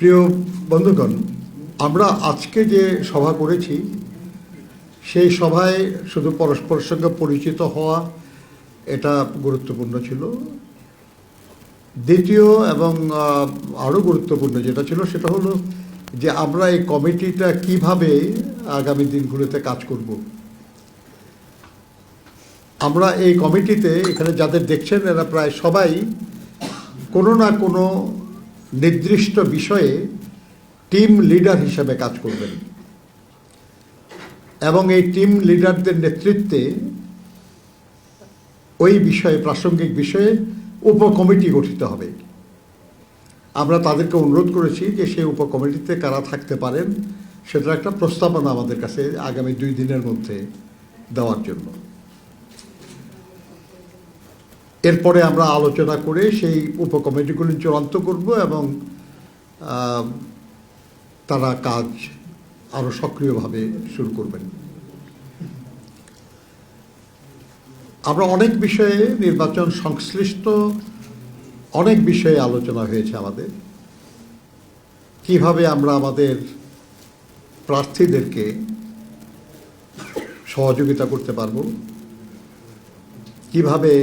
প্রিয় বন্ধুগণ, আমরা আজকে যে সভা করেছি সেই সভায় শুধু পরস্পরের সঙ্গে পরিচিত হওয়া এটা গুরুত্বপূর্ণ ছিল। দ্বিতীয় এবং আরও গুরুত্বপূর্ণ যেটা ছিল সেটা হলো যে আমরা এই কমিটিটা কিভাবে আগামী দিনগুলোতে কাজ করব। আমরা এই কমিটিতে এখানে যাদের দেখছেন এরা প্রায় সবাই কোনো না কোনো নির্দিষ্ট বিষয়ে টিম লিডার হিসেবে কাজ করবেন এবং এই টিম লিডারদের নেতৃত্বে ওই বিষয়ে প্রাসঙ্গিক বিষয়ে উপকমিটি গঠিত হবে। আমরা তাদেরকে অনুরোধ করেছি যে সেই উপকমিটিতে কারা থাকতে পারেন সেটার একটা প্রস্তাবনা আমাদের কাছে আগামী 2 দিনের মধ্যে দেওয়ার জন্য। এরপরে আমরা আলোচনা করে সেই উপকমিটিগুলি চূড়ান্ত করব এবং তারা কাজ আরও সক্রিয়ভাবে শুরু করবেন। আমরা অনেক বিষয়ে নির্বাচন সংশ্লিষ্ট অনেক বিষয়ে আলোচনা হয়েছে আমাদের। কিভাবে আমরা আমাদের প্রার্থীদেরকে সহযোগিতা করতে পারব, কিভাবে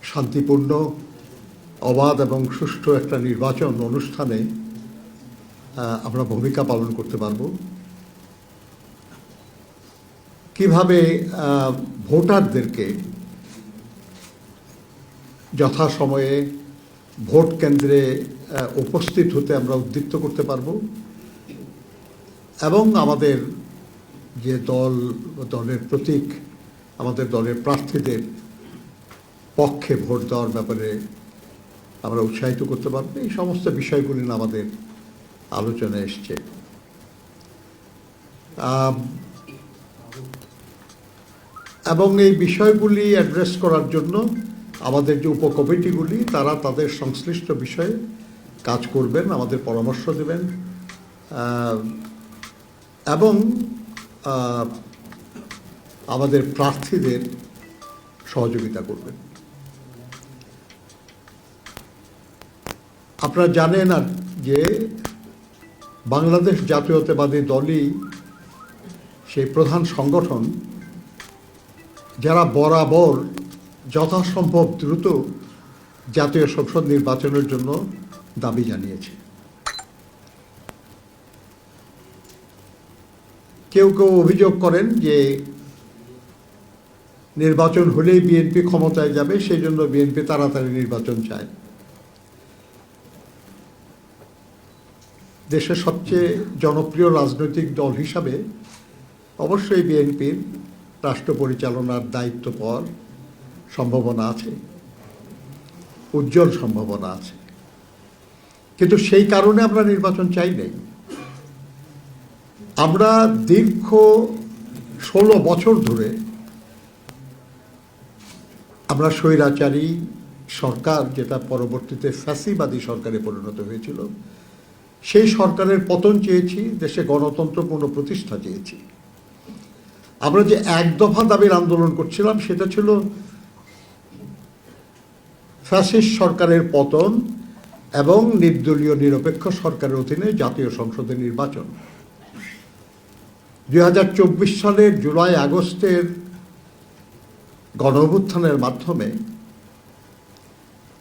শান্তিপূর্ণ, অবাধ এবং সুষ্ঠু একটা নির্বাচন অনুষ্ঠানে আমরা ভূমিকা পালন করতে পারব, কিভাবে ভোটারদেরকে যথাসময়ে ভোট কেন্দ্রে উপস্থিত হতে আমরা উদ্দীপ্ত করতে পারব এবং আমাদের যে দলের প্রতীক, আমাদের দলের প্রার্থীদের পক্ষে ভোট দেওয়ার ব্যাপারে আমরা উৎসাহিত করতে পারব। এই সমস্ত বিষয়গুলি আমাদের আলোচনায় এসছে। এবং এই বিষয়গুলি অ্যাড্রেস করার জন্য আমাদের যে উপকমিটিগুলি তারা তাদের সংশ্লিষ্ট বিষয়ে কাজ করবেন, আমাদের পরামর্শ দেবেন এবং আমাদের প্রার্থীদের সহযোগিতা করবেন। আপনারা জানেন আর যে বাংলাদেশ জাতীয়তাবাদী দলই সেই প্রধান সংগঠন যারা বরাবর যথাসম্ভব দ্রুত জাতীয় সংসদ নির্বাচনের জন্য দাবি জানিয়েছে। কেউ কেউ অভিযোগ করেন যে নির্বাচন হলেই বিএনপি ক্ষমতায় যাবে, সেই জন্য বিএনপি তাড়াতাড়ি নির্বাচন চায়। দেশের সবচেয়ে জনপ্রিয় রাজনৈতিক দল হিসাবে অবশ্যই বিএনপির রাষ্ট্র পরিচালনার দায়িত্ব পাওয়ার সম্ভাবনা আছে, উজ্জ্বল সম্ভাবনা আছে, কিন্তু সেই কারণে আমরা নির্বাচন চাই নাই। আমরা দীর্ঘ 16 বছর ধরে আমরা স্বৈরাচারী সরকার, যেটা পরবর্তীতে ফ্যাসিবাদী সরকারে পরিণত হয়েছিল, সেই সরকারের পতন চেয়েছি, দেশে গণতন্ত্র পুনঃপ্রতিষ্ঠা চেয়েছি। আমরা যে এক দফা দাবির আন্দোলন করছিলাম সেটা ছিল ফ্যাসিস্ট সরকারের পতন এবং নির্দলীয় নিরপেক্ষ সরকারের অধীনে জাতীয় সংসদের নির্বাচন। 2024 সালের জুলাই আগস্টের গণঅভ্যুত্থানের মাধ্যমে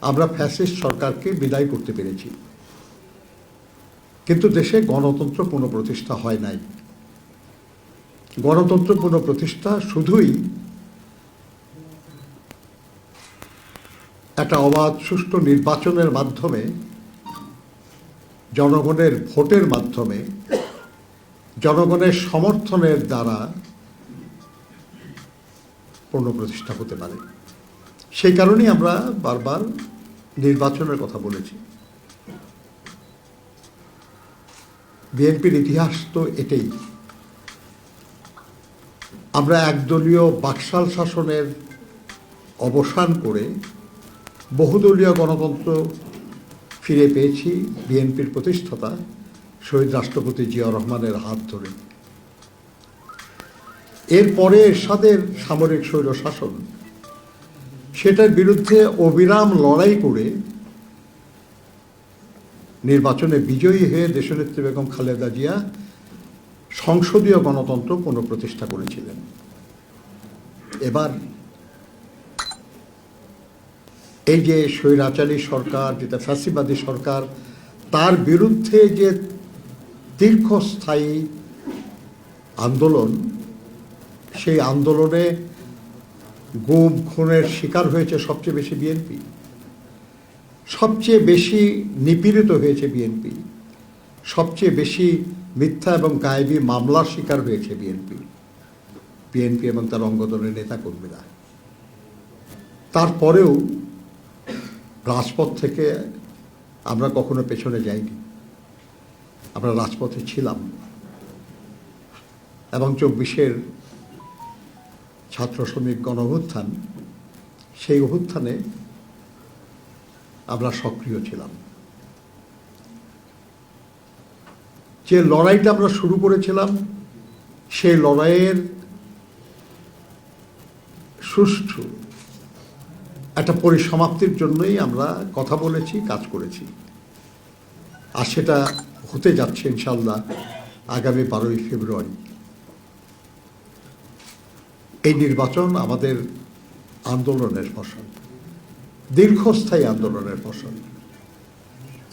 আমরা ফ্যাসিস্ট সরকারকে বিদায় করতে পেরেছি, কিন্তু দেশে গণতন্ত্র পুনঃপ্রতিষ্ঠা হয় নাই। গণতন্ত্র পুনঃপ্রতিষ্ঠা শুধুই একটা অবাধ সুষ্ঠু নির্বাচনের মাধ্যমে, জনগণের ভোটের মাধ্যমে, জনগণের সমর্থনের দ্বারা পুনঃপ্রতিষ্ঠা হতে পারে। সেই কারণেই আমরা বারবার নির্বাচনের কথা বলেছি। বিএনপির ইতিহাস তো এটাই। আমরা একদলীয় বাকশাল শাসনের অবসান করে বহুদলীয় গণতন্ত্র ফিরে পেয়েছি বিএনপির প্রতিষ্ঠাতা শহীদ রাষ্ট্রপতি জিয়াউর রহমানের হাত ধরে। এরপরে এরশাদের সামরিক স্বৈরশাসন, সেটার বিরুদ্ধে অবিরাম লড়াই করে নির্বাচনে বিজয়ী হয়ে দেশনেত্রী বেগম খালেদা জিয়া সংসদীয় গণতন্ত্র পুনঃপ্রতিষ্ঠা করেছিলেন। এবার এই যে স্বৈরাচারী সরকার, যেটা ফ্যাসিবাদী সরকার, তার বিরুদ্ধে যে দীর্ঘস্থায়ী আন্দোলন, সেই আন্দোলনে গুম খুনের শিকার হয়েছে সবচেয়ে বেশি বিএনপি, সবচেয়ে বেশি নিপীড়িত হয়েছে বিএনপি, সবচেয়ে বেশি মিথ্যা এবং গায়েবী মামলার শিকার হয়েছে বিএনপি এবং তার অঙ্গদলের নেতাকর্মীরা। তারপরেও রাজপথ থেকে আমরা কখনো পেছনে যাইনি, আমরা রাজপথে ছিলাম এবং 24-এর ছাত্র শ্রমিক গণ অভ্যুত্থান, সেই অভ্যুত্থানে আমরা সক্রিয় ছিলাম। যে লড়াইটা আমরা শুরু করেছিলাম, সেই লড়াইয়ের সুষ্ঠু একটা পরিসমাপ্তির জন্যই আমরা কথা বলেছি, কাজ করেছি। আর সেটা হতে যাচ্ছে ইনশাল্লাহ আগামী 12ই ফেব্রুয়ারি। এই নির্বাচন আমাদের আন্দোলনের ফসল, দীর্ঘস্থায়ী আন্দোলনের ফসল।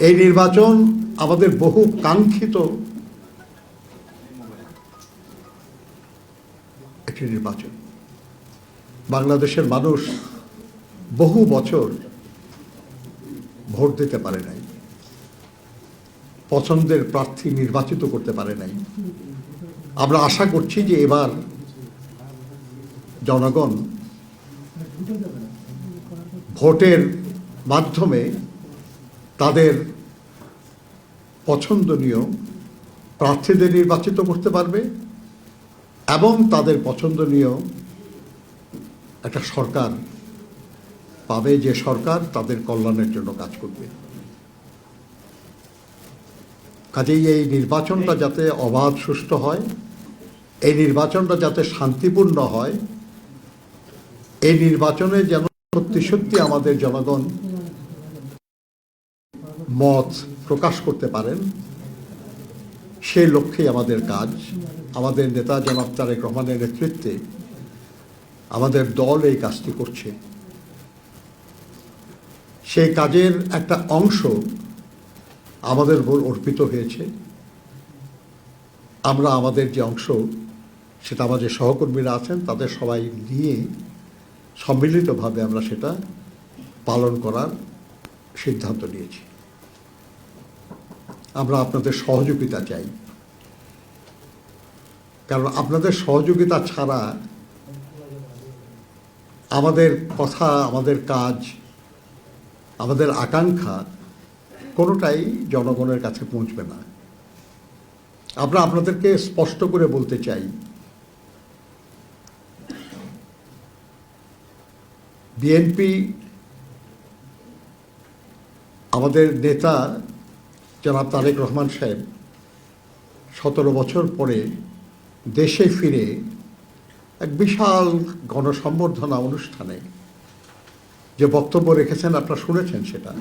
এই নির্বাচন আমাদের বহু কাঙ্ক্ষিত একটি নির্বাচন। বাংলাদেশের মানুষ বহু বছর ভোট দিতে পারে নাই, পছন্দের প্রার্থী নির্বাচিত করতে পারে নাই। আমরা আশা করছি যে এবার জনগণ ভোটের মাধ্যমে তাদের পছন্দনীয় প্রার্থীদের নির্বাচিত করতে পারবে এবং তাদের পছন্দনীয় একটা সরকার পাবে, যে সরকার তাদের কল্যাণের জন্য কাজ করবে। কাজেই এই নির্বাচনটা যাতে অবাধ সুষ্ঠু হয়, এই নির্বাচনটা যাতে শান্তিপূর্ণ হয়, এই নির্বাচনে যেন সত্যি সত্যি আমাদের জনগণ মত প্রকাশ করতে পারেন, সেই লক্ষ্যেই আমাদের কাজ। আমাদের নেতা জনাব তারেক রহমানের নেতৃত্বে আমাদের দল এই কাজটি করছে। সেই কাজের একটা অংশ আমাদের উপর অর্পিত হয়েছে। আমরা আমাদের যে অংশ, সেটা আমাদের সহকর্মীরা আছেন তাদের সবাই নিয়ে সম্মিলিতভাবে আমরা সেটা পালন করার সিদ্ধান্ত নিয়েছি। আমরা আপনাদের সহযোগিতা চাই, কারণ আপনাদের সহযোগিতা ছাড়া আমাদের কথা, আমাদের কাজ, আমাদের আকাঙ্ক্ষা কোনোটাই জনগণের কাছে পৌঁছবে না। আমরা আপনাদেরকে স্পষ্ট করে বলতে চাই, বিএনপি, আমাদের নেতা জনাব তারেক রহমান সাহেব 17 বছর পরে দেশে ফিরে এক বিশাল গণসম্বর্ধনা অনুষ্ঠানে যে বক্তব্য রেখেছেন আপনারা শুনেছেন, সেটা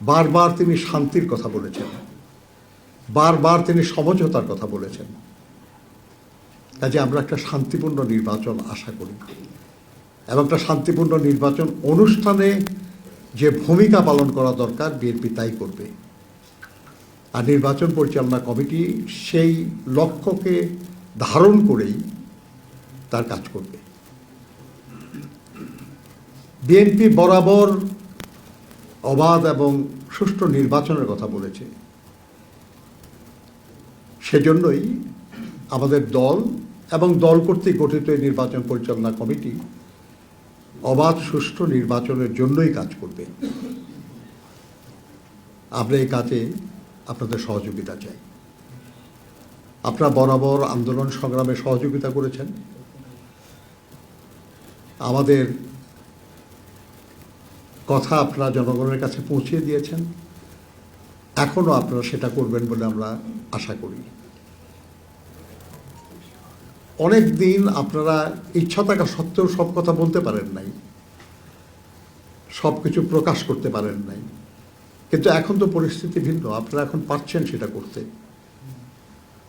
বারবার তিনি শান্তির কথা বলেছেন, বারবার তিনি সমঝোতার কথা বলেছেন। কাজে আমরা একটা শান্তিপূর্ণ নির্বাচন আশা করি এবং একটা শান্তিপূর্ণ নির্বাচন অনুষ্ঠানে যে ভূমিকা পালন করা দরকার বিএনপি তাই করবে। আর নির্বাচন পরিচালনা কমিটি সেই লক্ষ্যকে ধারণ করেই তার কাজ করবে। বিএনপি বরাবর অবাধ এবং সুষ্ঠু নির্বাচনের কথা বলেছে। সেজন্যই আমাদের দল এবং দল কর্তৃক গঠিত এই নির্বাচন পরিচালনা কমিটি অবাধ সুষ্ঠু নির্বাচনের জন্যই কাজ করবে। আমরা এই কাজে আপনাদের সহযোগিতা চাই। আপনারা বরাবর আন্দোলন সংগ্রামে সহযোগিতা করেছেন, আমাদের কথা আপনারা জনগণের কাছে পৌঁছিয়ে দিয়েছেন, এখনও আপনারা সেটা করবেন বলে আমরা আশা করি। অনেক দিন আপনারা ইচ্ছা থাকা সত্ত্বেও সব কথা বলতে পারেন নাই, সব কিছু প্রকাশ করতে পারেন নাই। কিন্তু এখন তো পরিস্থিতি ভিন্ন, আপনারা এখন পারছেন সেটা করতে।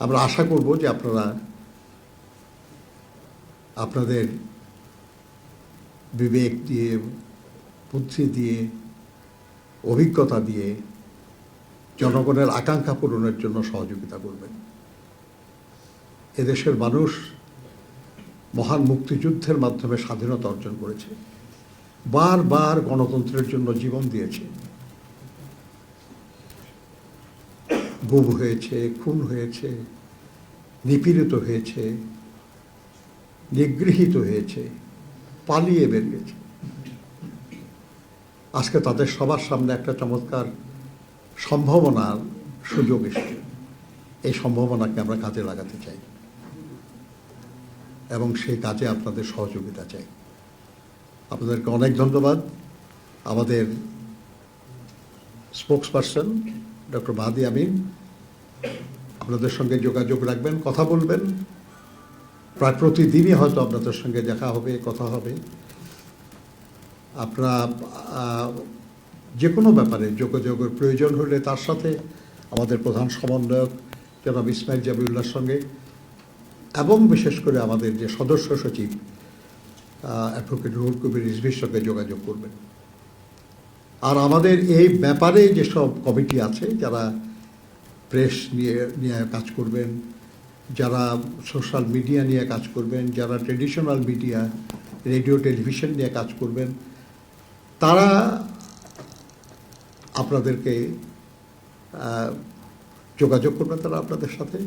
আমরা আশা করব যে আপনারা আপনাদের বিবেক দিয়ে, বুদ্ধি দিয়ে, অভিজ্ঞতা দিয়ে জনগণের আকাঙ্ক্ষা পূরণের জন্য সহযোগিতা করবেন। এদেশের মানুষ মহান মুক্তিযুদ্ধের মাধ্যমে স্বাধীনতা অর্জন করেছে, বারবার গণতন্ত্রের জন্য জীবন দিয়েছে। গুম হয়েছে, খুন হয়েছে, নিপীড়িত হয়েছে, নিগৃহীত হয়েছে, পালিয়ে বেরিয়েছে। আজকে তাদের সবার সামনে একটা চমৎকার সম্ভাবনার সুযোগ এসেছে। এই সম্ভাবনাকে আমরা কাজে লাগাতে চাই এবং সেই কাজে আপনাদের সহযোগিতা চাই। আপনাদেরকে অনেক ধন্যবাদ। আমাদের স্পোকসপারসন ডক্টর মাহাদি আমিন আপনাদের সঙ্গে যোগাযোগ রাখবেন, কথা বলবেন। প্রায় প্রতিদিনই হয়তো আপনাদের সঙ্গে দেখা হবে, কথা হবে। আপনারা যে কোনো ব্যাপারে যোগাযোগের প্রয়োজন হলে তার সাথে আমাদের প্রধান সমন্বয়ক জনাব ইসমাইল জাবিউল্লাহর সঙ্গে এবং বিশেষ করে আমাদের যে সদস্য সচিব অ্যাডভোকেট রুহুল কবির রিজভির সঙ্গে যোগাযোগ করবেন। আর আমাদের এই ব্যাপারে যেসব কমিটি আছে, যারা প্রেস নিয়ে কাজ করবেন, যারা সোশ্যাল মিডিয়া নিয়ে কাজ করবেন, যারা ট্রেডিশনাল মিডিয়া, রেডিও টেলিভিশন নিয়ে কাজ করবেন, তারা আপনাদেরকে যোগাযোগ করবেন, তারা আপনাদের সাথে,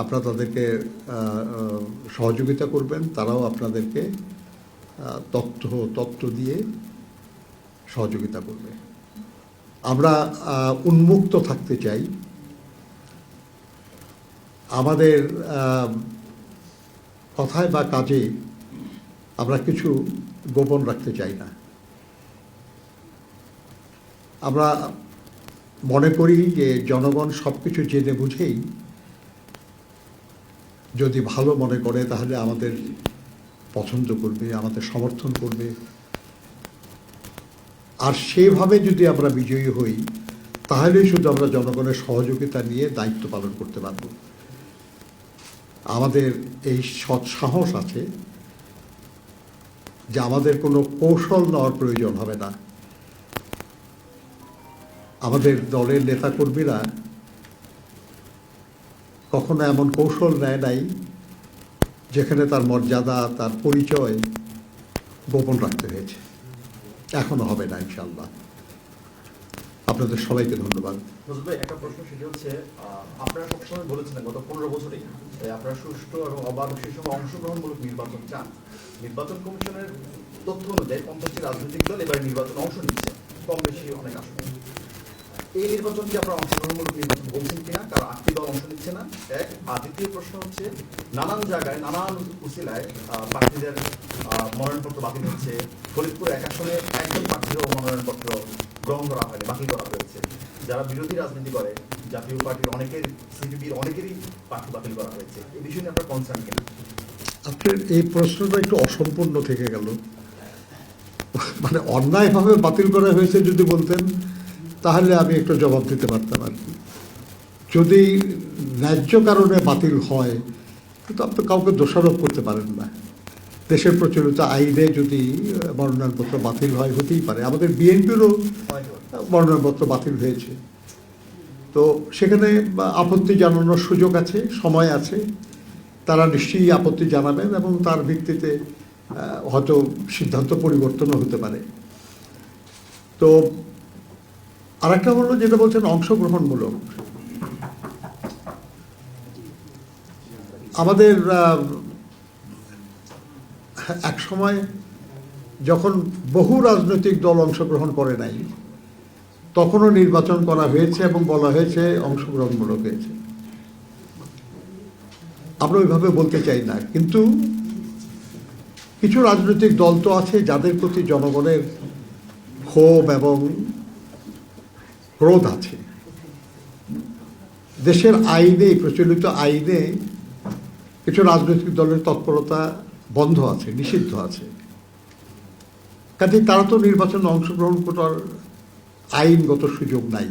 আপনারা তাদেরকে সহযোগিতা করবেন, তারাও আপনাদেরকে তথ্য দিয়ে সহযোগিতা করবে। আমরা উন্মুক্ত থাকতে চাই, আমাদের কথায় বা কাজে আমরা কিছু গোপন রাখতে চাই না। আমরা মনে করি যে জনগণ সব কিছু জেনে বুঝেই যদি ভালো মনে করে তাহলে আমাদের পছন্দ করবে, আমাদের সমর্থন করবে। আর সেভাবে যদি আমরা বিজয়ী হই তাহলেই শুধু আমরা জনগণের সহযোগিতা নিয়ে দায়িত্ব পালন করতে পারব। আমাদের এই সৎ সাহস আছে যে আমাদের কোনো কৌশল নেওয়ার প্রয়োজন হবে না। আমাদের দলের নেতাকর্মীরা কখনো এমন কৌশল নেয় নাই যেখানে তার মর্যাদা, তার পরিচয় গোপন রাখতে হয়েছে। এখনো হবে না ইনশাআল্লাহ। আপনাদের সবাইকে ধন্যবাদ। একটা প্রশ্ন, সেটা হচ্ছে আপনারা সবসময় বলেছেন গত 15 বছরেই আপনারা সুষ্ঠু এবং অবাধ সেই সময় অংশগ্রহণমূলক নির্বাচন চান। নির্বাচন কমিশনের তথ্য অনুযায়ী 50টি রাজনৈতিক দল এবার নির্বাচনে অংশ নিচ্ছে, কম বেশি অনেক আসনে। এই নির্বাচন কি আপনারা অংশগ্রহণমূলক নির্বাচন বলছেন কিনা? কারণ 8টি দল অংশ নিচ্ছে না, এক। আর দ্বিতীয় প্রশ্ন হচ্ছে, নানান জায়গায় নানান উসিলায় প্রার্থীদের মনোনয়নপত্র বাতিল হচ্ছে। ফরিদপুর 1 আসনে একজন প্রার্থীরও মনোনয়নপত্র গ্রহণ করা হয়নি, বাতিল করা হয়েছে। যারা বিরোধী রাজনীতি করে, জাতীয় পার্টির অনেকের, সিপিবির অনেকেরই প্রার্থী বাতিল করা হয়েছে। এই বিষয়ে নিয়ে আপনার কনসার্ন কিনা? আপনার এই প্রশ্নটা একটু অসম্পূর্ণ থেকে গেল। মানে অন্যায়ভাবে বাতিল করা হয়েছে যদি বলতেন তাহলে আমি একটু জবাব দিতে পারতাম আর কি। যদি ন্যায্য কারণে বাতিল হয় কিন্তু আপনি কাউকে দোষারোপ করতে পারেন না। দেশের প্রচলিত আইনে যদি মনোনয়নপত্র বাতিল হয়, হতেই পারে। আমাদের বিএনপিরও মনোনয়নপত্র বাতিল হয়েছে। তো সেখানে আপত্তি জানানোর সুযোগ আছে, সময় আছে। তারা নিশ্চয়ই আপত্তি জানাবেন এবং তার ভিত্তিতে হয়তো সিদ্ধান্ত পরিবর্তনও হতে পারে। তো আরেকটা হলো যেটা বলছেন অংশগ্রহণমূলক। আমাদের এক সময় যখন বহু রাজনৈতিক দল অংশগ্রহণ করে নাই তখনও নির্বাচন করা হয়েছে এবং বলা হয়েছে অংশগ্রহণমূলক হয়েছে। আমরা ওইভাবে বলতে চাই না, কিন্তু কিছু রাজনৈতিক দল তো আছে যাদের প্রতি জনগণের ক্ষোভ এবং ক্রোধ আছে। দেশের আইনে, প্রচলিত আইনে কিছু রাজনৈতিক দলের তৎপরতা বন্ধ আছে, নিষিদ্ধ আছে। কাজে তারা তো নির্বাচনে অংশগ্রহণ করার আইনগত সুযোগ নাই।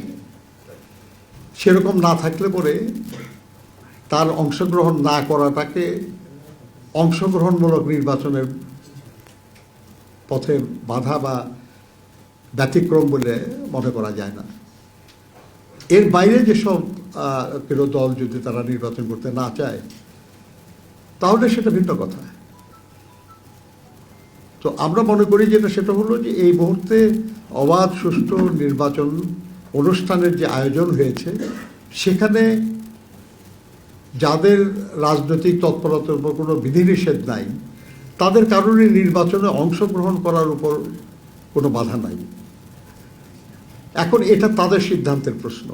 সেরকম না থাকলে পরে তার অংশগ্রহণ না করাটাকে অংশগ্রহণমূলক নির্বাচনের পথে বাধা বা ব্যতিক্রম বলে মনে করা যায় না। এর বাইরে যেসব কোনো দল যদি তারা নির্বাচন করতে না চায় তাহলে সেটা ভিন্ন কথা। তো আমরা মনে করি যেটা সেটা হলো যে এই মুহূর্তে অবাধ সুষ্ঠু নির্বাচন অনুষ্ঠানের যে আয়োজন হয়েছে সেখানে যাদের রাজনৈতিক তৎপরতার উপর কোনো বিধিনিষেধ নাই তাদের কারণে নির্বাচনে অংশগ্রহণ করার উপর কোনো বাধা নাই। এখন এটা তাদের সিদ্ধান্তের প্রশ্ন।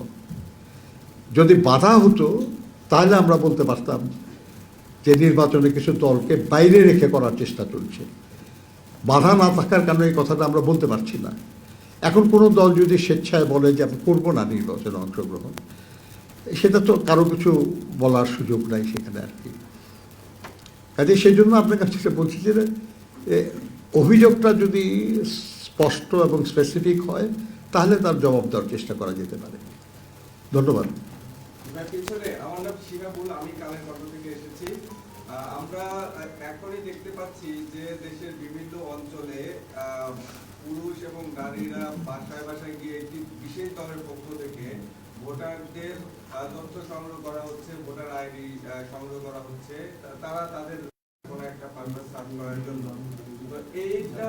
যদি বাধা হতো তাহলে আমরা বলতে পারতাম যে নির্বাচনে কিছু দলকে বাইরে রেখে করার চেষ্টা চলছে। বাধা না থাকার কারণে এই কথাটা আমরা বলতে পারছি না। এখন কোনো দল যদি স্বেচ্ছায় বলে যে আমি করবো না নির্বাচনে অংশগ্রহণ, সেটা তো কারো কিছু বলার সুযোগ নাই সেখানে আর কি। কাজে সেই জন্য আপনার কাছে বলছি যে অভিযোগটা যদি স্পষ্ট এবং স্পেসিফিক হয় তাহলে তার জবাব দেওয়ার চেষ্টা করা যেতে পারে। ধন্যবাদ। আমার নাম শিহাবুল, আমি কালের কণ্ঠ থেকে এসেছি। আমরা এখনই দেখতে পাচ্ছি যে দেশের বিভিন্ন অঞ্চলে পুরুষ এবং নারীরা বাসায় বাসায় গিয়ে একটি বিশেষ দলের পক্ষ থেকে ভোটারদের তথ্য সংগ্রহ করা হচ্ছে, ভোটার আইডি সংগ্রহ করা হচ্ছে, তারা তাদের কোনো একটা পারপাস সার্ভ করার জন্য। তো এইটা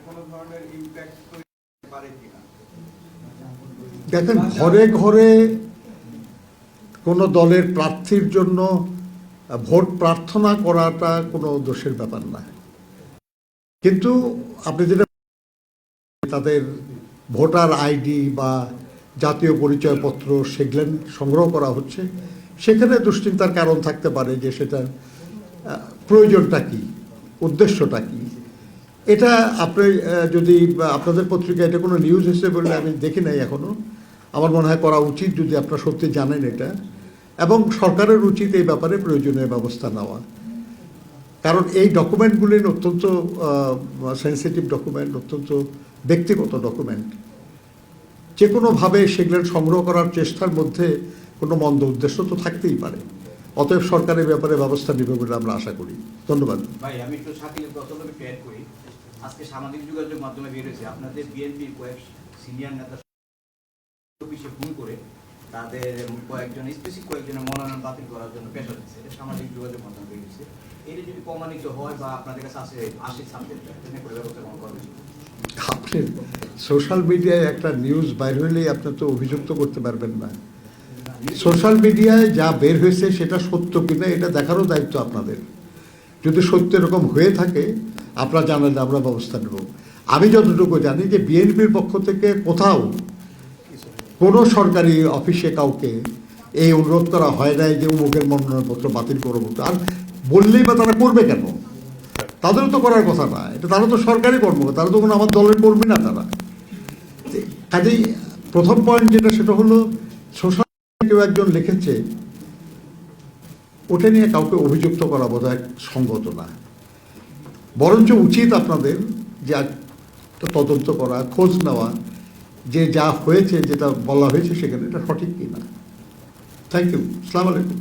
কোনো ধরনের ইমপ্যাক্ট করতে পারে কিনা? দেখেন, ঘরে ঘরে কোনো দলের প্রার্থীর জন্য ভোট প্রার্থনা করাটা কোনো দোষের ব্যাপার না, কিন্তু আপনি যেটা তাদের ভোটার আইডি বা জাতীয় পরিচয়পত্র সেগুলো সংগ্রহ করা হচ্ছে, সেখানে দুশ্চিন্তার কারণ থাকতে পারে যে সেটার প্রয়োজনটা কি, উদ্দেশ্যটা কি। এটা আপনি যদি আপনাদের পত্রিকায় এটা কোনো নিউজ হিসেবে বললে আমি দেখি নাই এখনও, আমার মনে হয় করা উচিত যদি আপনারা সত্যি জানেন এটা, এবং সরকারের উচিত এই ব্যাপারে প্রয়োজনীয় ব্যবস্থা নেওয়া। কারণ এই ডকুমেন্টগুলি অত্যন্ত সেন্সিটিভ ডকুমেন্ট, অত্যন্ত ব্যক্তিগত ডকুমেন্ট। যে কোনোভাবে সেগুলো সংগ্রহ করার চেষ্টার মধ্যে কোনো মন্দ উদ্দেশ্য তো থাকতেই পারে। অতএব সরকারের ব্যাপারে ব্যবস্থা নেবে বলে আমরা আশা করি। ধন্যবাদ। ভাই, আমি একটু শাকিলের প্রথমে অ্যাড করি। আজকে সামাজিক যোগাযোগ মাধ্যমে বের হয়েছে আপনাদের বিএনপির কয়েক সিনিয়র নেতা অফিসে ফোন করে তাদের কয়েকজন স্পেসিফিক কয়েকজনের মনোনয়ন বাতিল করার জন্য পেশা দিচ্ছে। এটা সামাজিক যোগাযোগ মাধ্যমে বের হয়েছে। এটা যদি প্রমাণিত হয় বা আপনাদের কাছে আসে সাবজেক্ট করে ব্যবস্থা গ্রহণ করবেন। আপনি সোশ্যাল মিডিয়ায় একটা নিউজ বাইর হইলেই আপনি তো অভিযুক্ত করতে পারবেন না। সোশ্যাল মিডিয়ায় যা বের হয়েছে সেটা সত্য কিনা এটা দেখারও দায়িত্ব আপনাদের। যদি সত্য এরকম হয়ে থাকে আপনারা জানালে আমরা ব্যবস্থা নেব। আমি যতটুকু জানি যে বিএনপির পক্ষ থেকে কোথাও কোনো সরকারি অফিসে কাউকে এই অনুরোধ করা হয় নাই যে অমুকের মনোনয়নপত্র বাতিল করবো। আর বললেই বা তারা করবে কেন? তাদেরও তো করার কথা না, এটা তারা তো সরকারি কর্মকর্তা, তারা তো কোনো আমার দলের কর্মী না তারা। কাজেই প্রথম পয়েন্ট যেটা সেটা হলো সোশ্যাল কেউ একজন লিখেছে ওটা নিয়ে কাউকে অভিযুক্ত করা বোধহয় সঙ্গত না। বরঞ্চ উচিত আপনাদের যে তদন্ত করা, খোঁজ নেওয়া যে যা হয়েছে, যেটা বলা হয়েছে সেখানে এটা সঠিক কিনা। Thank you. আসসালামু আলাইকুম।